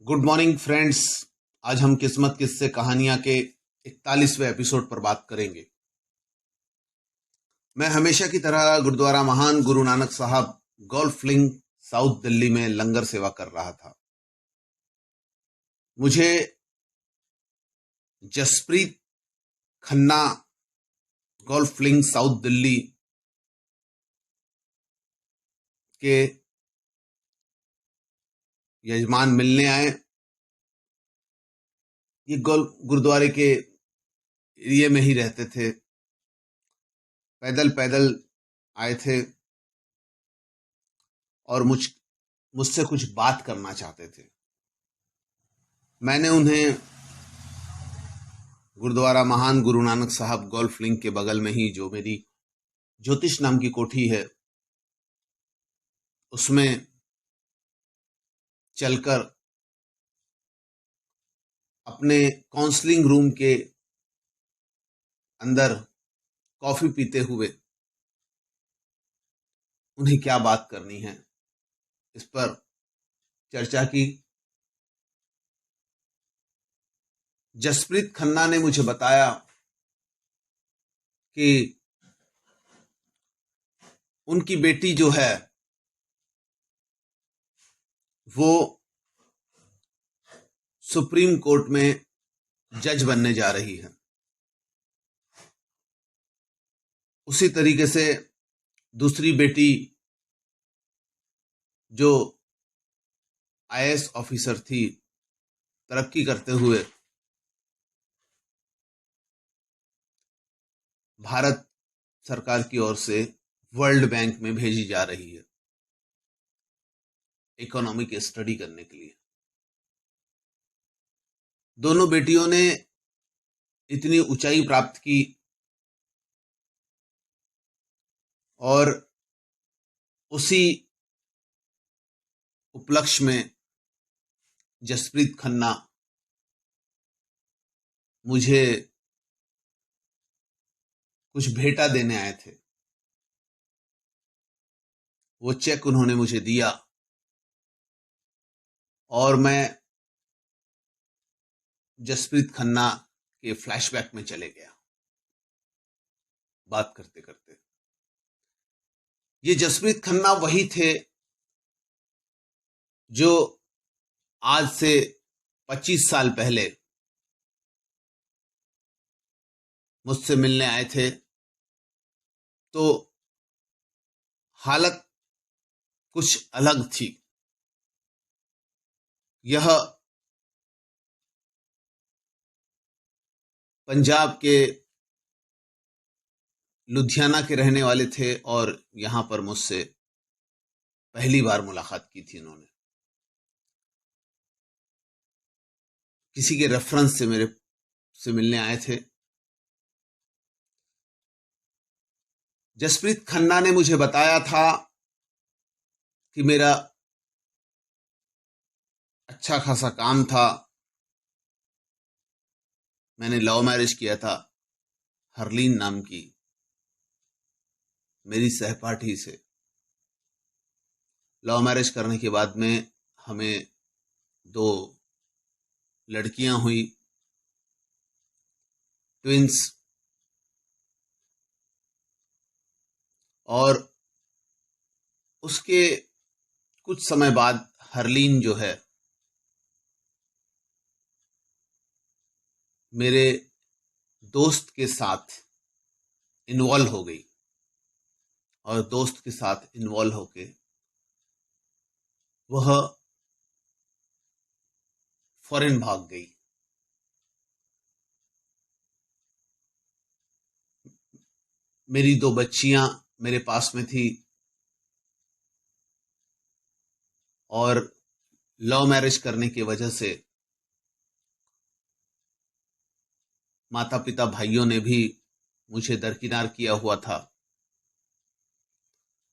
Good morning friends. आज हम किस्मत किस्से कहानियां के 41वें एपिसोड पर बात करेंगे। मैं हमेशा की तरह गुरुद्वारा महान गुरु नानक साहब गोल्फ लिंक साउथ दिल्ली में लंगर सेवा कर रहा था। मुझे Jaspreet Khanna golf link south Delhi के यजमान मिलने आए। ये गुरुद्वारे के एरिया में ही रहते थे, पैदल पैदल आए थे और मुझसे कुछ बात करना चाहते थे। मैंने उन्हें गुरुद्वारा महान गुरु नानक साहब गोल्फ लिंक के बगल में ही जो मेरी ज्योतिष नाम की कोठी है उसमें चलकर अपने काउंसलिंग रूम के अंदर कॉफी पीते हुए उन्हें क्या बात करनी है इस पर चर्चा की। जसप्रीत खन्ना ने मुझे बताया कि उनकी बेटी जो है वो सुप्रीम कोर्ट में जज बनने जा रही है। उसी तरीके से दूसरी बेटी जो आईएएस ऑफिसर थी, तरक्की करते हुए भारत सरकार की ओर से वर्ल्ड बैंक में भेजी जा रही है इकोनॉमी की स्टडी करने के लिए। दोनों बेटियों ने इतनी ऊंचाई प्राप्त की और उसी उपलक्ष्य में जसप्रीत खन्ना मुझे कुछ भेंटा देने आए थे। वो चेक उन्होंने मुझे दिया और मैं जसप्रीत खन्ना के फ्लैशबैक में चले गया बात करते करते। ये जसप्रीत खन्ना वही थे जो आज से 25 साल पहले मुझसे मिलने आए थे। तो हालत कुछ अलग थी। यह पंजाब के लुधियाना के रहने वाले थे और यहां पर मुझसे पहली बार मुलाकात की थी। इन्होंने किसी के रेफरेंस से मेरे से मिलने आए थे। जसप्रीत खन्ना ने मुझे बताया था कि मेरा अच्छा खासा काम था। मैंने लव मैरिज किया था हरलीन नाम की मेरी सहपाठी से। लव मैरिज करने के बाद में हमें 2 लड़कियां हुई, ट्विंस। और उसके कुछ समय बाद हरलीन जो है मेरे दोस्त के साथ इन्वॉल्व हो गई और दोस्त के साथ इन्वॉल्व होके वह फॉरेन भाग गई। मेरी 2 बच्चियां मेरे पास में थी और लव मैरिज करने की वजह से माता पिता भाइयों ने भी मुझे दरकिनार किया हुआ था।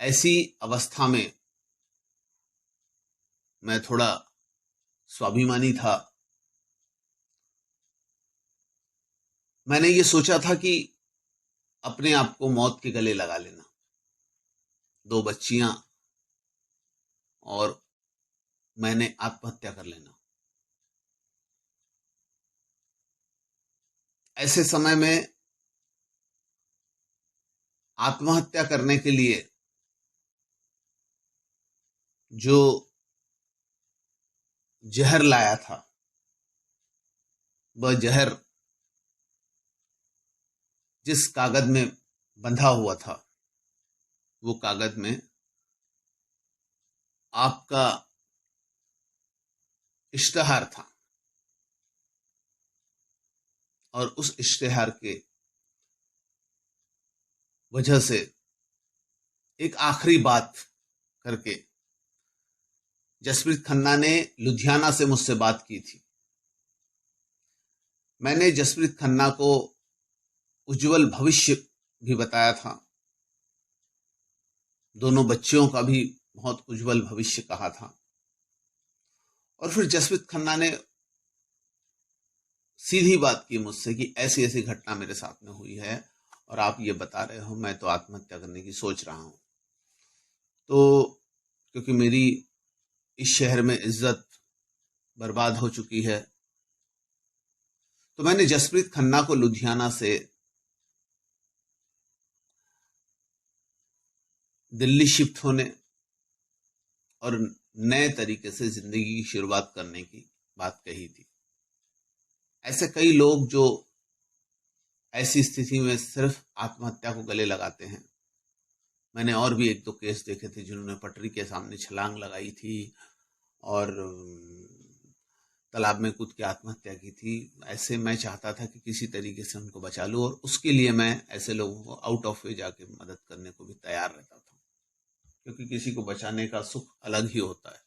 ऐसी अवस्था में मैं थोड़ा स्वाभिमानी था। मैंने ये सोचा था कि अपने आप को मौत के गले लगा लेना। 2 बच्चियां और मैंने आत्महत्या कर लेना। ऐसे समय में आत्महत्या करने के लिए जो जहर लाया था, वह जहर जिस कागज में बंधा हुआ था, वो कागज में आपका इश्तेहार था, और उस इश्तेहार के वजह से एक आखिरी बात करके जसप्रीत खन्ना ने लुधियाना से मुझसे बात की थी। मैंने जसप्रीत खन्ना को उज्जवल भविष्य भी बताया था, दोनों बच्चियों का भी बहुत उज्जवल भविष्य कहा था। और फिर जसप्रीत खन्ना ने सीधी बात की मुझसे कि ऐसी ऐसी घटना मेरे साथ में हुई है और आप ये बता रहे हो, मैं तो आत्महत्या करने की सोच रहा हूं। तो क्योंकि मेरी इस शहर में इज्जत बर्बाद हो चुकी है, तो मैंने जसप्रीत खन्ना को लुधियाना से दिल्ली शिफ्ट होने और नए तरीके से जिंदगी की शुरुआत करने की बात कही थी। ऐसे कई लोग जो ऐसी स्थिति में सिर्फ आत्महत्या को गले लगाते हैं। मैंने और भी एक दो केस देखे थे जिन्होंने पटरी के सामने छलांग लगाई थी और तालाब में कूद के आत्महत्या की थी। ऐसे मैं चाहता था कि किसी तरीके से उनको बचा लूं, और उसके लिए मैं ऐसे लोगों को आउट ऑफ वे जाके मदद करने को भी तैयार रहता था, क्योंकि किसी को बचाने का सुख अलग ही होता है।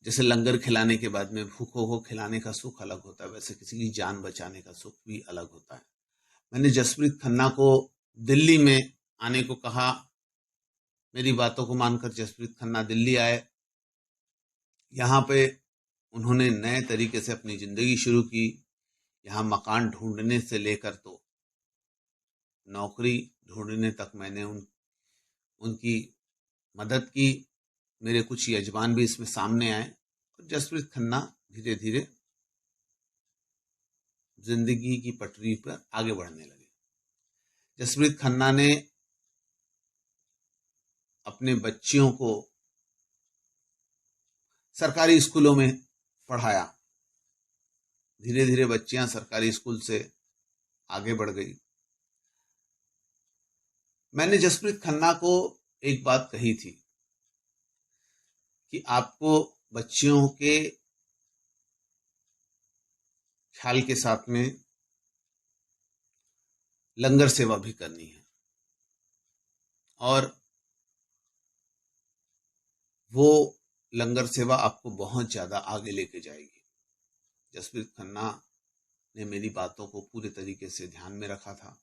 जैसे लंगर खिलाने के बाद में भूखों को खिलाने का सुख अलग होता है, वैसे किसी की जान बचाने का सुख भी अलग होता है। मैंने जसप्रीत खन्ना को दिल्ली में आने को कहा। मेरी बातों को मानकर जसप्रीत खन्ना दिल्ली आए। यहाँ पे उन्होंने नए तरीके से अपनी जिंदगी शुरू की। यहाँ मकान ढूंढने से लेकर तो नौकरी ढूंढने तक मैंने उनकी मदद की। मेरे कुछ यजमान भी इसमें सामने आए और जसप्रीत खन्ना धीरे धीरे जिंदगी की पटरी पर आगे बढ़ने लगे। जसप्रीत खन्ना ने अपने बच्चियों को सरकारी स्कूलों में पढ़ाया। धीरे धीरे बच्चियां सरकारी स्कूल से आगे बढ़ गई। मैंने जसप्रीत खन्ना को एक बात कही थी कि आपको बच्चियों के ख्याल के साथ में लंगर सेवा भी करनी है, और वो लंगर सेवा आपको बहुत ज्यादा आगे लेके जाएगी। जसप्रीत खन्ना ने मेरी बातों को पूरे तरीके से ध्यान में रखा था।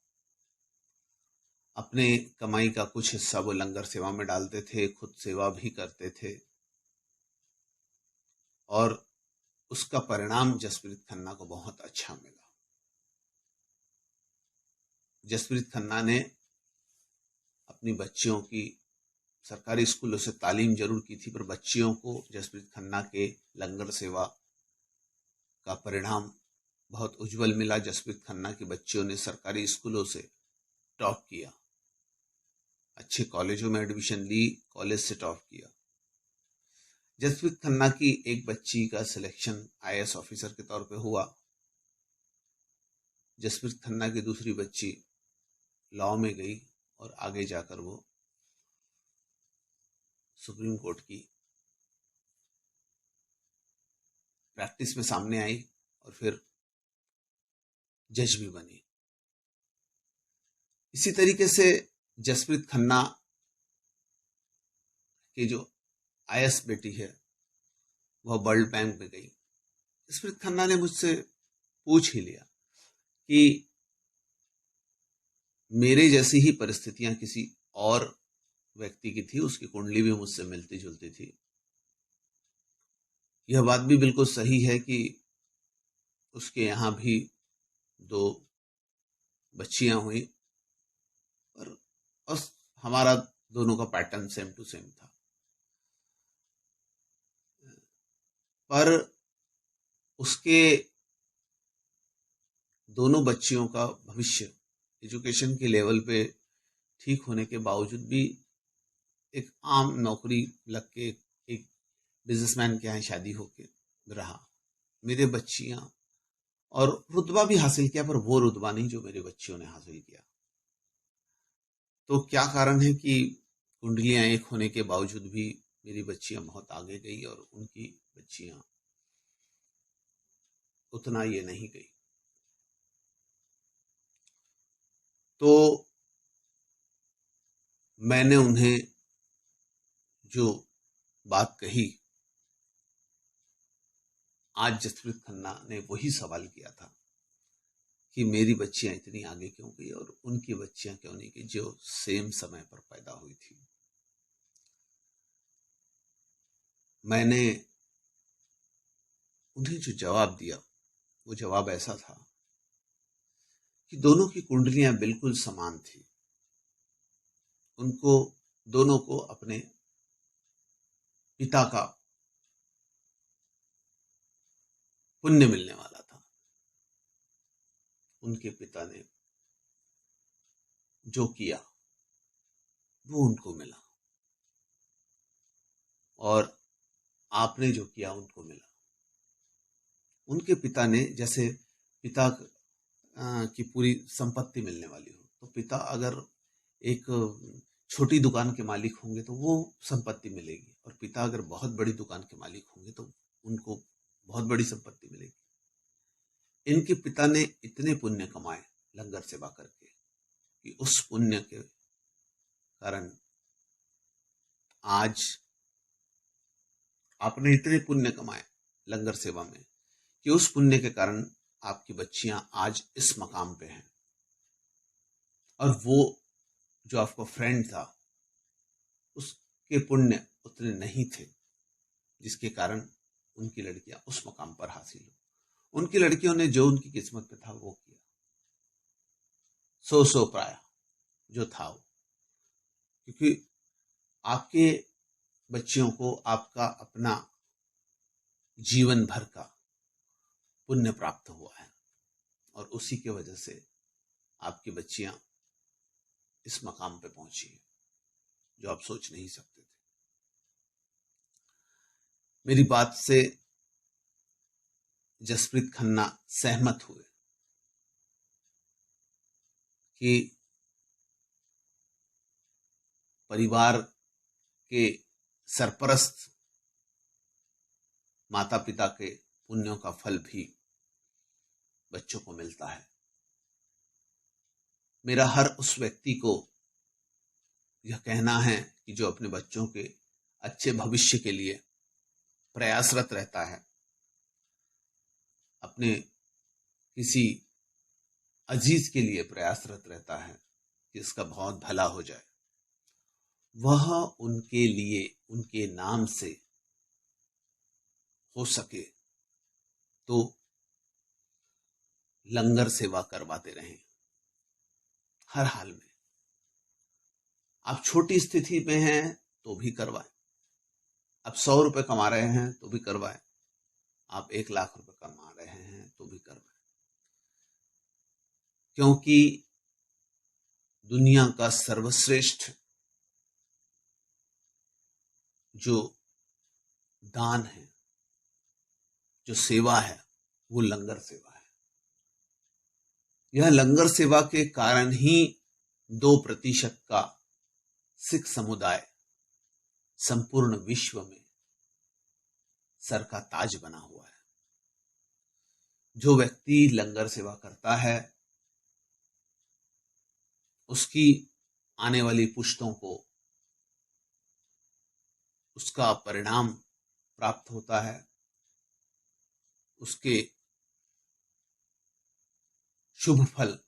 अपने कमाई का कुछ हिस्सा वो लंगर सेवा में डालते थे, खुद सेवा भी करते थे, और उसका परिणाम जसप्रीत खन्ना को बहुत अच्छा मिला। जसप्रीत खन्ना ने अपनी बच्चियों की सरकारी स्कूलों से तालीम जरूर की थी, पर बच्चियों को जसप्रीत खन्ना के लंगर सेवा का परिणाम बहुत उज्जवल मिला। जसप्रीत खन्ना की बच्चियों ने सरकारी स्कूलों से टॉप किया, अच्छे कॉलेजों में एडमिशन ली, कॉलेज से टॉप किया। जसप्रीत खन्ना की एक बच्ची का सिलेक्शन आईएएस ऑफिसर के तौर पे हुआ। जसप्रीत खन्ना की दूसरी बच्ची लॉ में गई और आगे जाकर वो सुप्रीम कोर्ट की प्रैक्टिस में सामने आई और फिर जज भी बनी। इसी तरीके से जसप्रीत खन्ना की जो आईएएस बेटी है वह वर्ल्ड बैंक में गई। जसप्रीत खन्ना ने मुझसे पूछ ही लिया कि मेरे जैसी ही परिस्थितियां किसी और व्यक्ति की थी, उसकी कुंडली भी मुझसे मिलती जुलती थी। यह बात भी बिल्कुल सही है कि उसके यहाँ भी दो बच्चियां हुई, और हमारा दोनों का पैटर्न सेम टू सेम था। पर उसके दोनों बच्चियों का भविष्य एजुकेशन के लेवल पे ठीक होने के बावजूद भी एक आम नौकरी लग के एक बिजनेसमैन के यहाँ शादी होके रहा। मेरे बच्चियां और रुतबा भी हासिल किया, पर वो रुतबा नहीं जो मेरे बच्चियों ने हासिल किया। तो क्या कारण है कि कुंडलियां एक होने के बावजूद भी मेरी बच्चियां बहुत आगे गई और उनकी बच्चियां उतना ये नहीं गई। तो मैंने उन्हें जो बात कही, आज जसप्रीत खन्ना ने वही सवाल किया था कि मेरी बच्चियां इतनी आगे क्यों गई और उनकी बच्चियां क्यों नहीं गई जो सेम समय पर पैदा हुई थी। मैंने उन्हें जो जवाब दिया वो जवाब ऐसा था कि दोनों की कुंडलियां बिल्कुल समान थी। उनको दोनों को अपने पिता का पुण्य मिलने वाला था। उनके पिता ने जो किया वो उनको मिला और आपने जो किया उनको मिला। उनके पिता ने, जैसे पिता की पूरी संपत्ति मिलने वाली हो, तो पिता अगर एक छोटी दुकान के मालिक होंगे तो वो संपत्ति मिलेगी, और पिता अगर बहुत बड़ी दुकान के मालिक होंगे तो उनको बहुत बड़ी संपत्ति मिलेगी। इनके पिता ने इतने पुण्य कमाए लंगर सेवा करके कि उस पुण्य के कारण आज आपने इतने पुण्य कमाए लंगर सेवा में कि उस पुण्य के कारण आपकी बच्चियां आज इस मकाम पे हैं। और वो जो आपका फ्रेंड था उसके पुण्य उतने नहीं थे जिसके कारण उनकी लड़कियां उस मकाम पर हासिल हो। उनकी लड़कियों ने जो उनकी किस्मत पे था वो किया, सो पाया जो था वो। क्योंकि आपके बच्चियों को आपका अपना जीवन भर का पुण्य प्राप्त हुआ है और उसी के वजह से आपकी बच्चियां इस मकाम पे पहुंची हैं जो आप सोच नहीं सकते थे। मेरी बात से जसप्रीत खन्ना सहमत हुए कि परिवार के सरपरस्त माता पिता के पुण्यों का फल भी बच्चों को मिलता है। मेरा हर उस व्यक्ति को यह कहना है कि जो अपने बच्चों के अच्छे भविष्य के लिए प्रयासरत रहता है, अपने किसी अजीज के लिए प्रयासरत रहता है कि इसका बहुत भला हो जाए, वह उनके लिए उनके नाम से हो सके तो लंगर सेवा करवाते रहें। हर हाल में आप छोटी स्थिति में हैं तो भी करवाएं, आप 100 रुपए कमा रहे हैं तो भी करवाएं, आप 1 लाख रुपए कमा रहे हैं तो भी करवाएं। क्योंकि दुनिया का सर्वश्रेष्ठ जो दान है, जो सेवा है, वो लंगर सेवा है। यह लंगर सेवा के कारण ही 2% का सिख समुदाय संपूर्ण विश्व में सर का ताज बना हुआ है। जो व्यक्ति लंगर सेवा करता है उसकी आने वाली पुश्तों को उसका परिणाम प्राप्त होता है, उसके शुभ फल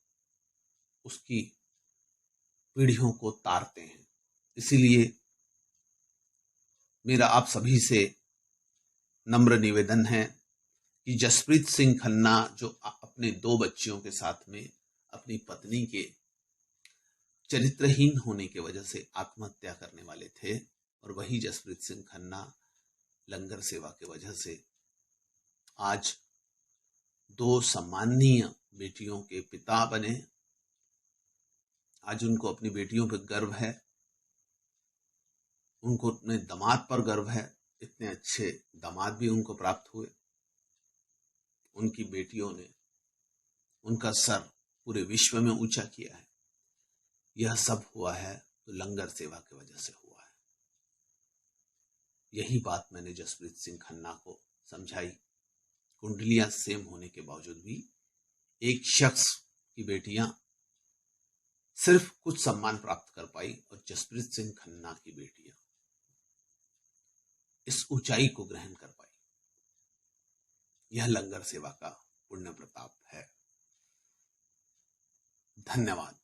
उसकी पीढ़ियों को तारते हैं। इसीलिए मेरा आप सभी से नम्र निवेदन है कि जसप्रीत सिंह खन्ना जो अपने 2 बच्चियों के साथ में अपनी पत्नी के चरित्रहीन होने की वजह से आत्महत्या करने वाले थे, और वही जसप्रीत सिंह खन्ना लंगर सेवा की वजह से आज 2 सम्माननीय बेटियों के पिता बने। आज उनको अपनी बेटियों पर गर्व है, उनको अपने दामाद पर गर्व है। इतने अच्छे दामाद भी उनको प्राप्त हुए। उनकी बेटियों ने उनका सर पूरे विश्व में ऊंचा किया है। यह सब हुआ है तो लंगर सेवा की वजह से हुआ है। यही बात मैंने जसप्रीत सिंह खन्ना को समझाई। कुंडलियां सेम होने के बावजूद भी एक शख्स की बेटियां सिर्फ कुछ सम्मान प्राप्त कर पाई और जसप्रीत सिंह खन्ना की बेटियां इस ऊंचाई को ग्रहण कर पाई। यह लंगर सेवा का पुण्य प्रताप है। धन्यवाद।